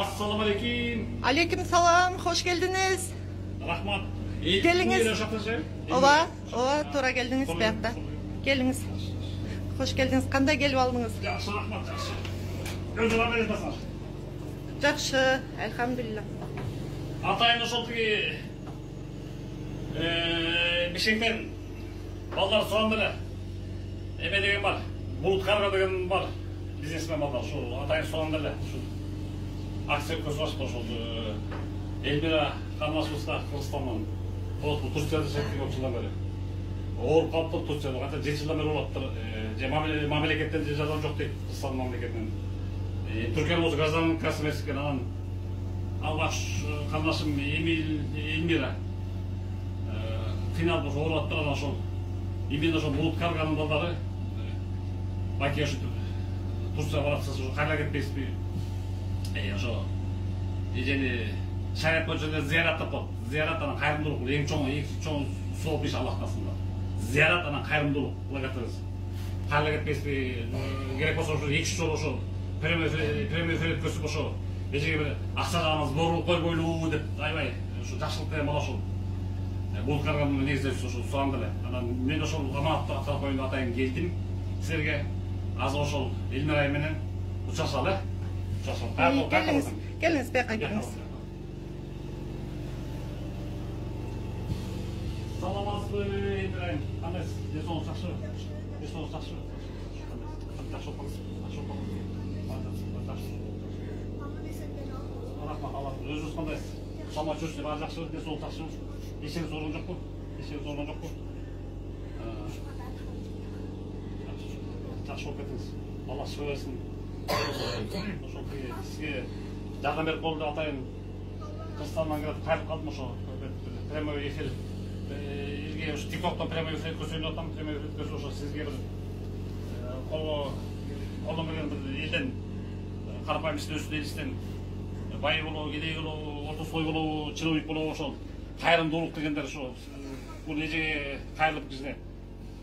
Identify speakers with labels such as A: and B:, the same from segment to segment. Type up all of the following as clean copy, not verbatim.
A: Assalamu alaikum.
B: Aleyküm salam, hoş geldiniz.
A: Rahmat.
B: Geliniz. Ova, tora geldiniz bu yakta. Geliniz. Hoş geldiniz. Kanda gelip aldınız?
A: Yaxşı, rahmat, yaxşı. Özür ameliyatlasın.
B: Жақсы, elhamdülillah.
A: Atayın ошол тиги Бишкектен балдар суган деле эме деген бар. Булут Карга деген бар. Бизнесмен балдар ушул атайын суган деле ушул акция өткөзүп атышты ошол Элмира карындашыбызга Кыргызстандан. Бул Турцияда жашайт ушундан бери. Ооруп калыптыр Турцияда. Кантип 7 жылдан бери болуптур. Же мамлекеттен же жардам жок дейт Кыргызстан мамлекетинен. Türkiye'nin o gazdan kasmesiken alan albaş kardeşim Elmira final boş uğrattır alan şol İbn şol Bulut Karga'nın dalları Bakıya şu Tursiya baratsa şu kayla gitmeyiz bir şu diyeceğini şayet boyunca ziyaret yapıp ziyaretten kayrımdılık en çoğun soğuk iş Allah kasında ziyaretten kayrımdılık lagatırız kayla gitmeyiz bir gerek olsa şu iki şol şu Премьер өткөзүп ошо эжеге бир акча жагыңыз борулуп койбойлу деп аябай ушу жакшылык деген бала ошол Булут Карганын негизинде ушул суган деле анан мен ошол аманатты аткарып коеюн деп атайын келдим силерге азыр ошол Элмира менен учашалы
B: Geliniz bu yakka geliniz.
A: Саламатсызбы Элмира айым кандайсыз денсаулык жакшыбы жакшыбы Rahmat Allah özünüz kandayız. Sama çözsün bari жақсы денсаулық жақсы. Ешеңіз орын жоқ қой? Жақсы болып кетіңіз. Allah шүбә берсін. Ошол сізге жардам беріп болды атайын Кыргызстандан келіп қайырып қалдым ошо прямой эфир. Элге ошо TikToктон прямой эфир өткөзөйүн деп атам. Прямой эфир өткөзүп ошо сизге бир колдон келген бир элден карапайым иштөөчү элистен бай болобу, кедей болобу, ортосой болобу, чиновник болобу ошол кайрымдуулук дегендер ошо бул эжеге кайрылып кичине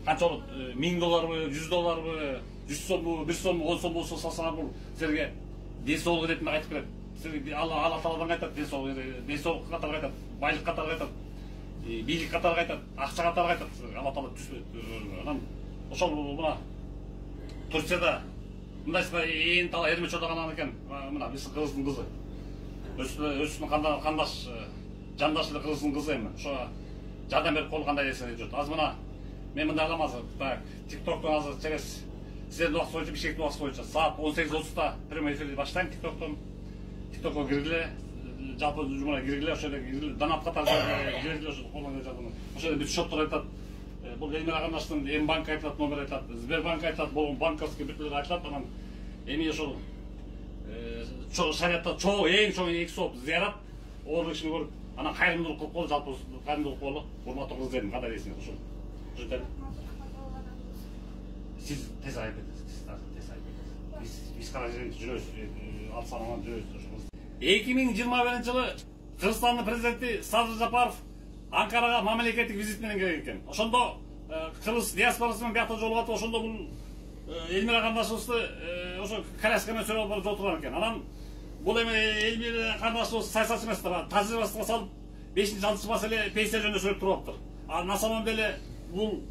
A: канча болот $1000 $100 100 сомбу 1 сом 10 сом болсо салсаңар бул силерге денсаулык иретинде кайтып келет. Силерге Алла Тааладан кайтат, денсаулык катары кайтат, байлык катары кайтат, бийлик катары кайтат, акча катары кайтат. Алла Таала түзбөйт. Анан ошол мына Турцияда мындайсыздар ээн тала эрме чодаган экен. Мына биздин кыздын кызы. Өзүнүн кандаш жандаш эле кызынын кызы эми. Ошо жардам берип кол кандай нерсе жүрөт. Азыр мына мен мындай кылам азыр. Так, TikToктон азыр через сиздердин убакыт боюнча Бишкектин убакыты боюнча саат 18:30да прямой эфирди баштайм TikTokко киргиле. Жалпы жумана киргиле, ошо жерге киргиле. Донат катары киргиле ошо колдон жардам. Ошо жерде бүт счеттор айтат. Бул Элмира карындаштын М-банк айтат, номер айтат, Сбербанк айтат, болгон банковский бүтлөр айтылат. Анан эми ошол шариатта эң чоң 2 сооп зиярат оорук кишини көрүп анан кайрымдуулук кылып коелу, жалпы кайрымдуулук болу. Урматтуу кызым, кандай дейсиңер ошол? Ошол сиз тез айып кетесиз. Биз кара жерде жүрөбүз, ал санаган жүрөбүз ошол. 2021-жылы Кыргызстандын президенти Садыр Жапаров Анкарага мамлекеттик визит менен келген экен. Ошондо кыргыз диаспорасы менен биякта жолугуп, ошондо бул Элмира кандашыбызды ошо коляска менен сүрөп алып отурган экен. Анан бул эми Элмира кандашыбыз саясатчы эмес, тажрыйбасына салып 5-6 маселе пенсия жөнүндө сөйлөп туруп атыптыр. На самом деле бул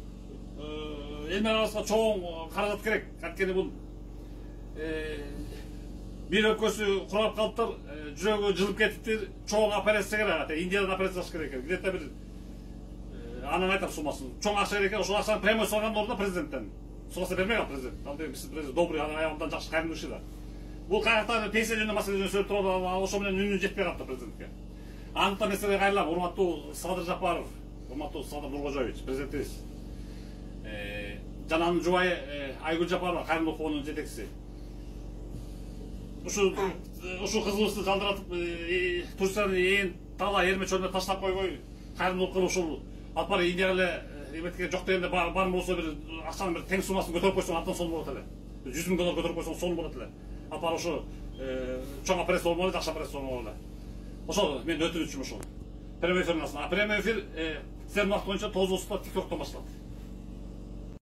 A: Элмирабызга чоң каражат керек. Анткени бул бир өкөсү курап калыптыр, жүрөгү жылып кетиптир, чоң операция керек. Индиядан операция керек экен. Где-то бир анан айтат суммасын. Чоң акча керек экен. Ошол акчаны прямой салган ордуна президенттен. Суммасы бермеген президент. Ал деген президент добрый, аягынан жакшы кайрымдуу киши да. Бул каякта пенсия жөнүндө маселе жөнүндө сөйлөп туруп, ошо менен үнү жетпей калыптыр президентке. Андыктан меселеге кайрылам, урматтуу Садыр Жапаров, урматтуу Садыр Нуркожоевич, президентибиз. Жана анын жубайы Айгүл Жапарова, кайрымдуулук фондунун жетекчиси. Ушу кызыбызды жандыратып, Турциянын ээн тала эрме чөлүнө таштап койбой, кайрымдуулук кылып ушул алып барып Индияга эле эметке жок дегенде бар болсо бир акчанын бир тең суммасын көтөрүп койсоң аттан сон болот эле. $100,000 көтөрүп койсоң сон болот эле. Алып барып ошо чоң операция болмоду, жакшы операция болмоду эле. Ошол мен өтүнүчүм ошол. Прямой эфирдин астына. Прямой эфир сиздердин убакыт боюнча 9:30-да TikToктон башталат.